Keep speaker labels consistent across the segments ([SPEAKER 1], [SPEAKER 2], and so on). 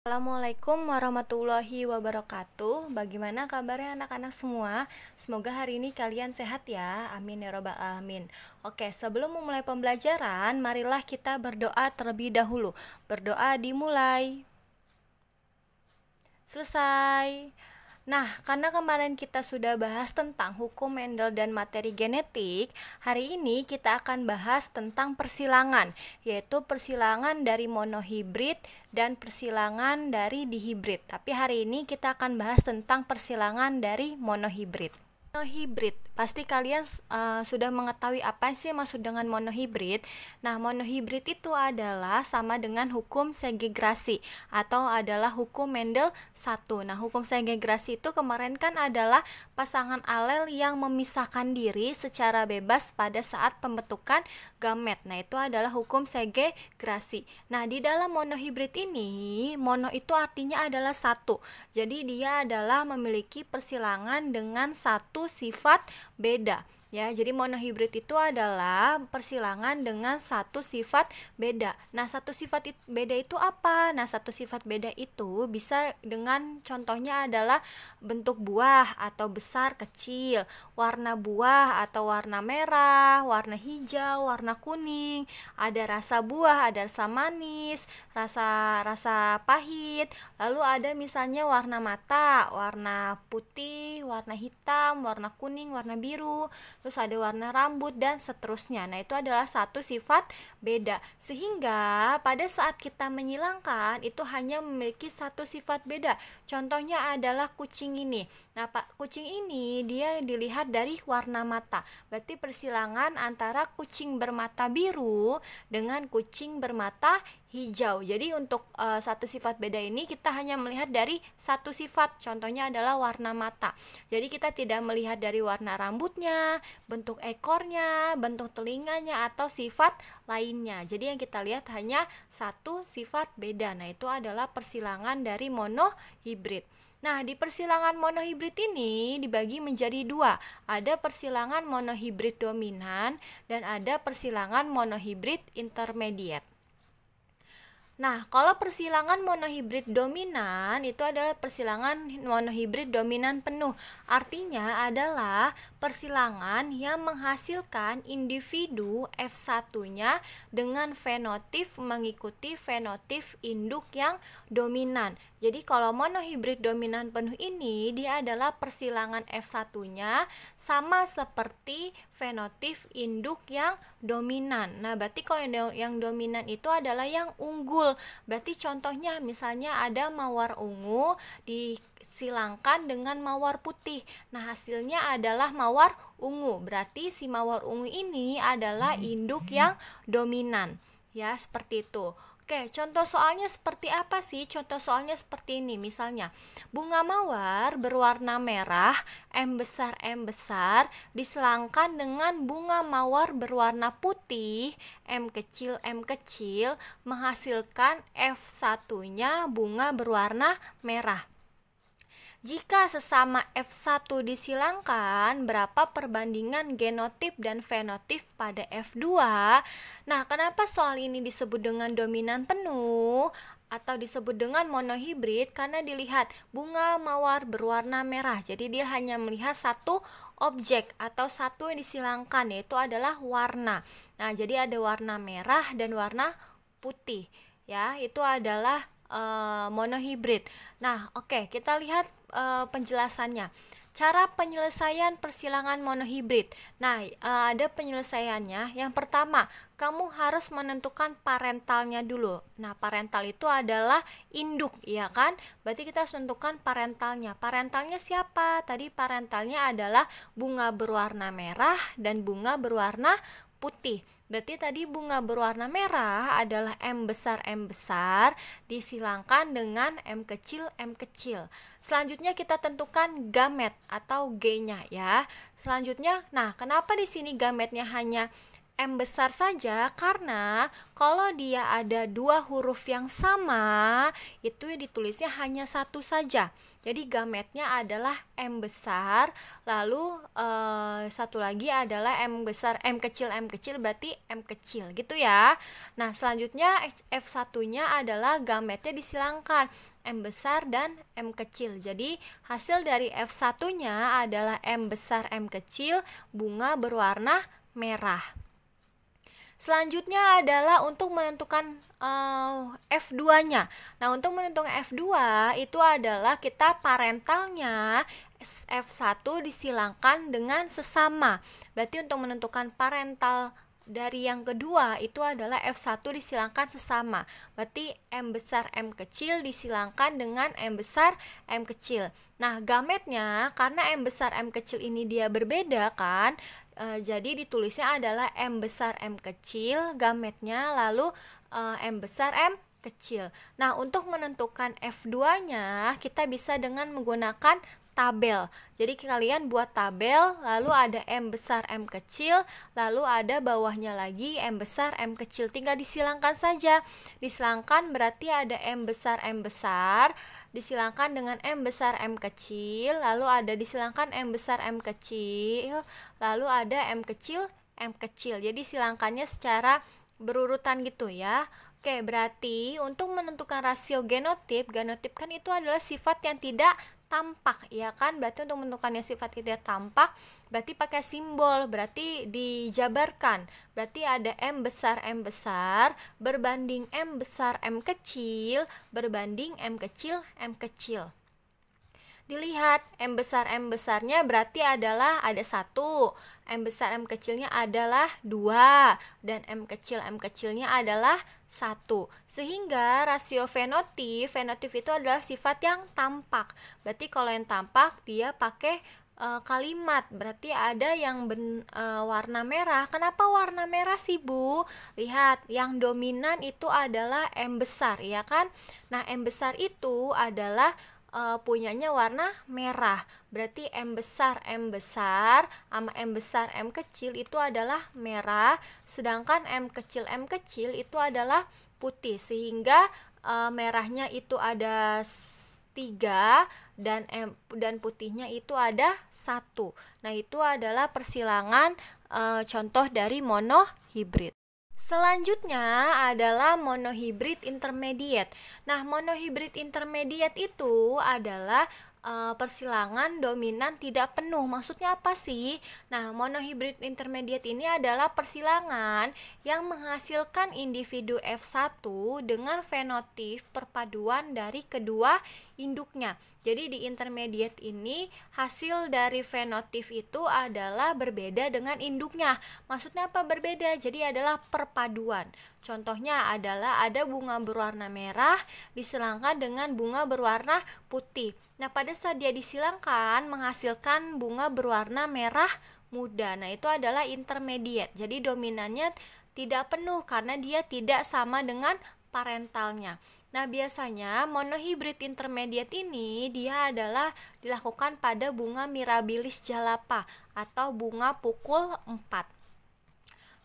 [SPEAKER 1] Assalamualaikum warahmatullahi wabarakatuh. Bagaimana kabarnya anak-anak semua? Semoga hari ini kalian sehat ya. Amin ya robbal alamin. Oke, sebelum memulai pembelajaran, marilah kita berdoa terlebih dahulu. Berdoa dimulai. Selesai. Nah, karena kemarin kita sudah bahas tentang hukum Mendel dan materi genetik, hari ini kita akan bahas tentang persilangan, yaitu persilangan dari monohibrid dan persilangan dari dihibrid. Tapi hari ini kita akan bahas tentang persilangan dari monohibrid. Monohibrid, pasti kalian sudah mengetahui apa sih maksud dengan monohibrid. Nah, monohibrid itu adalah sama dengan hukum segregasi atau adalah hukum Mendel 1. Nah, hukum segregasi itu kemarin kan adalah pasangan alel yang memisahkan diri secara bebas pada saat pembentukan gamet. Nah, itu adalah hukum segregasi. Nah, di dalam monohibrid ini, mono itu artinya adalah satu. Jadi dia adalah memiliki persilangan dengan satu sifat beda ya. Jadi monohibrid itu adalah persilangan dengan satu sifat beda. Nah, satu sifat beda itu apa? Nah, satu sifat beda itu bisa dengan contohnya adalah bentuk buah atau besar kecil, warna buah atau warna merah, warna hijau, warna kuning, ada rasa buah, ada rasa manis, rasa pahit. Lalu ada misalnya warna mata, warna putih, warna hitam, warna kuning, warna biru, terus ada warna rambut dan seterusnya. Nah, itu adalah satu sifat beda. Sehingga pada saat kita menyilangkan itu hanya memiliki satu sifat beda. Contohnya adalah kucing ini. Nah, kucing ini dia dilihat dari warna mata. Berarti persilangan antara kucing bermata biru dengan kucing bermata hijau. Jadi untuk satu sifat beda ini kita hanya melihat dari satu sifat. Contohnya adalah warna mata. Jadi kita tidak melihat dari warna rambutnya, bentuk ekornya, bentuk telinganya atau sifat lainnya. Jadi yang kita lihat hanya satu sifat beda. Nah, itu adalah persilangan dari monohibrid. Nah, di persilangan monohibrid ini dibagi menjadi dua. Ada persilangan monohibrid dominan dan ada persilangan monohibrid intermediate. Nah, kalau persilangan monohibrid dominan itu adalah persilangan monohibrid dominan penuh. Artinya adalah persilangan yang menghasilkan individu F1-nya dengan fenotip mengikuti fenotip induk yang dominan. Jadi kalau monohibrid dominan penuh ini dia adalah persilangan F1-nya sama seperti fenotip induk yang dominan. Nah, berarti kalau yang dominan itu adalah yang unggul. Berarti contohnya misalnya ada mawar ungu disilangkan dengan mawar putih. Nah, hasilnya adalah mawar ungu. Berarti si mawar ungu ini adalah induk yang dominan. Ya, seperti itu. Oke, contoh soalnya seperti apa sih? Contoh soalnya seperti ini, misalnya bunga mawar berwarna merah, M besar, diselangkan dengan bunga mawar berwarna putih, M kecil, menghasilkan F1-nya bunga berwarna merah. Jika sesama F1 disilangkan, berapa perbandingan genotip dan fenotip pada F2? Nah, kenapa soal ini disebut dengan dominan penuh atau disebut dengan monohibrid? Karena dilihat bunga mawar berwarna merah. Jadi dia hanya melihat satu objek atau satu yang disilangkan, yaitu adalah warna. Nah, jadi ada warna merah dan warna putih. Ya, itu adalah monohibrid. Nah, oke, kita lihat penjelasannya. Cara penyelesaian persilangan monohibrid. Nah, ada penyelesaiannya. Yang pertama, kamu harus menentukan parentalnya dulu. Nah, parental itu adalah induk, ya kan? Berarti kita harus tentukan parentalnya. Parentalnya siapa? Tadi parentalnya adalah bunga berwarna merah dan bunga berwarna putih. Berarti tadi bunga berwarna merah adalah M besar disilangkan dengan M kecil. Selanjutnya kita tentukan gamet atau G-nya ya. Selanjutnya, nah kenapa di sini gametnya hanya M besar saja? Karena kalau dia ada dua huruf yang sama, itu ditulisnya hanya satu saja. Jadi gametnya adalah M besar, lalu satu lagi adalah M besar, M kecil berarti M kecil gitu ya. Nah, selanjutnya F1-nya adalah gametnya disilangkan. M besar, dan M kecil. Jadi hasil dari F1-nya adalah M besar M kecil, bunga berwarna merah. Selanjutnya adalah untuk menentukan F2-nya. Nah, untuk menentukan F2 itu adalah kita parentalnya F1 disilangkan dengan sesama. Berarti untuk menentukan parental dari yang kedua itu adalah F1 disilangkan sesama. Berarti M besar M kecil disilangkan dengan M besar M kecil. Nah, gametnya karena M besar M kecil ini dia berbeda kan, jadi ditulisnya adalah M besar M kecil gametnya, lalu M besar M kecil. Nah, untuk menentukan F2-nya kita bisa dengan menggunakan tabel. Jadi kalian buat tabel, lalu ada M besar M kecil, lalu ada bawahnya lagi M besar M kecil. Tinggal disilangkan saja. Disilangkan berarti ada M besar disilangkan dengan M besar M kecil, lalu ada disilangkan M besar M kecil, lalu ada M kecil M kecil. Jadi silangkannya secara berurutan gitu ya. Oke, berarti untuk menentukan rasio genotip kan itu adalah sifat yang tidak tampak, ya kan? Berarti untuk menentukannya sifat tidak tampak berarti pakai simbol, berarti dijabarkan. Berarti ada M besar berbanding M besar M kecil berbanding M kecil M kecil. Dilihat M besarnya berarti adalah ada 1, M besar M kecilnya adalah 2, dan M kecilnya adalah 1. Sehingga rasio fenotip itu adalah sifat yang tampak. Berarti kalau yang tampak dia pakai kalimat, berarti ada yang warna merah. Kenapa warna merah sih, Bu? Lihat, yang dominan itu adalah M besar, ya kan? Nah, M besar itu adalah punyanya warna merah. Berarti M besar sama M besar M kecil itu adalah merah, sedangkan M kecil itu adalah putih. Sehingga merahnya itu ada 3 dan putihnya itu ada 1. Nah, itu adalah persilangan contoh dari monohibrid. Selanjutnya adalah monohibrid intermediate. Nah, monohibrid intermediate itu adalah persilangan dominan tidak penuh. Maksudnya apa sih? Nah, monohibrid intermediate ini adalah persilangan yang menghasilkan individu F1 dengan fenotip perpaduan dari kedua induknya. Jadi di intermediate ini hasil dari fenotip itu adalah berbeda dengan induknya. Maksudnya apa berbeda? Jadi adalah perpaduan. Contohnya adalah ada bunga berwarna merah disilangkan dengan bunga berwarna putih. Nah, pada saat dia disilangkan menghasilkan bunga berwarna merah muda. Nah, itu adalah intermediate. Jadi dominannya tidak penuh karena dia tidak sama dengan parentalnya. Nah, biasanya monohibrid intermediate ini dia adalah dilakukan pada bunga Mirabilis jalapa atau bunga pukul 4.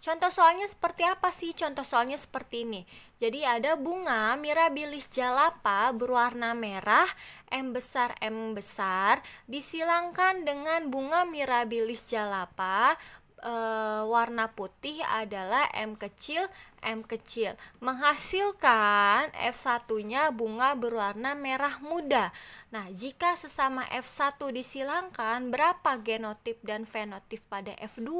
[SPEAKER 1] Contoh soalnya seperti apa sih? Contoh soalnya seperti ini. Jadi ada bunga Mirabilis jalapa berwarna merah, M besar disilangkan dengan bunga Mirabilis jalapa warna putih adalah M kecil menghasilkan F1-nya bunga berwarna merah muda. Nah, jika sesama F1 disilangkan, berapa genotip dan fenotip pada F2?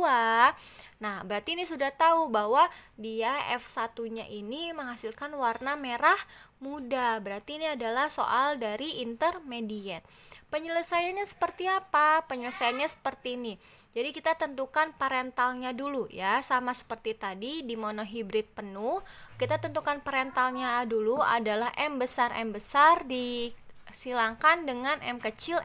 [SPEAKER 1] Nah, berarti ini sudah tahu bahwa dia F1-nya ini menghasilkan warna merah muda. Berarti ini adalah soal dari intermediate. Penyelesaiannya seperti apa? Penyelesaiannya seperti ini. Jadi kita tentukan parentalnya dulu ya, sama seperti tadi di monohibrid penuh. Kita tentukan parentalnya dulu adalah M besar disilangkan dengan M kecil.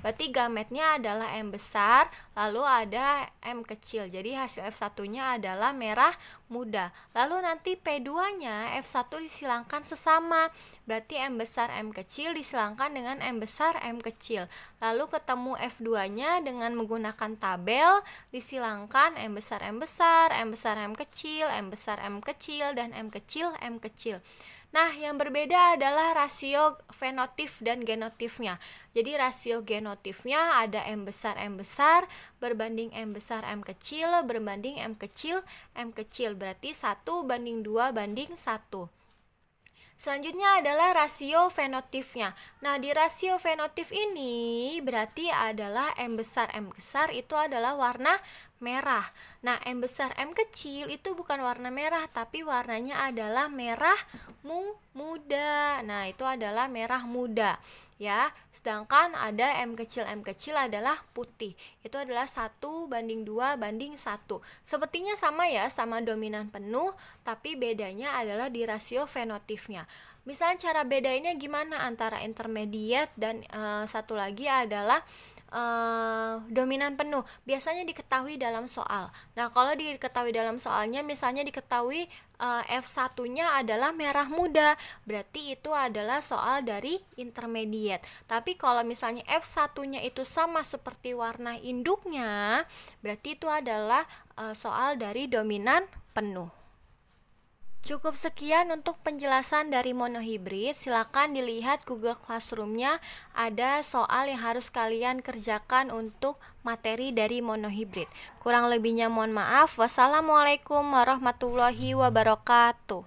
[SPEAKER 1] Berarti gametnya adalah M besar, lalu ada M kecil. Jadi hasil F1-nya adalah merah muda. Lalu nanti P2-nya F1 disilangkan sesama. Berarti M besar M kecil disilangkan dengan M besar M kecil. Lalu ketemu F2-nya dengan menggunakan tabel, disilangkan M besar M kecil, dan M kecil. Nah, yang berbeda adalah rasio fenotip dan genotipnya. Jadi rasio genotipnya ada M besar berbanding M besar M kecil berbanding M kecil. Berarti 1:2:1. Selanjutnya adalah rasio fenotipnya. Nah, di rasio fenotip ini berarti adalah M besar itu adalah warna merah. Nah, M besar M kecil itu bukan warna merah, tapi warnanya adalah merah muda. Nah, itu adalah merah muda ya. Sedangkan ada M kecil adalah putih. Itu adalah 1:2:1. Sepertinya sama ya, sama dominan penuh, tapi bedanya adalah di rasio fenotipnya. Misalnya cara bedainnya gimana antara intermediate dan satu lagi adalah dominan penuh. Biasanya diketahui dalam soal. Nah, kalau diketahui dalam soalnya, misalnya diketahui F1-nya adalah merah muda, berarti itu adalah soal dari intermediate. Tapi kalau misalnya F1-nya itu sama seperti warna induknya, berarti itu adalah soal dari dominan penuh. Cukup sekian untuk penjelasan dari monohibrid. Silakan dilihat Google Classroom-nya, ada soal yang harus kalian kerjakan untuk materi dari monohibrid. Kurang lebihnya mohon maaf. Wassalamualaikum warahmatullahi wabarakatuh.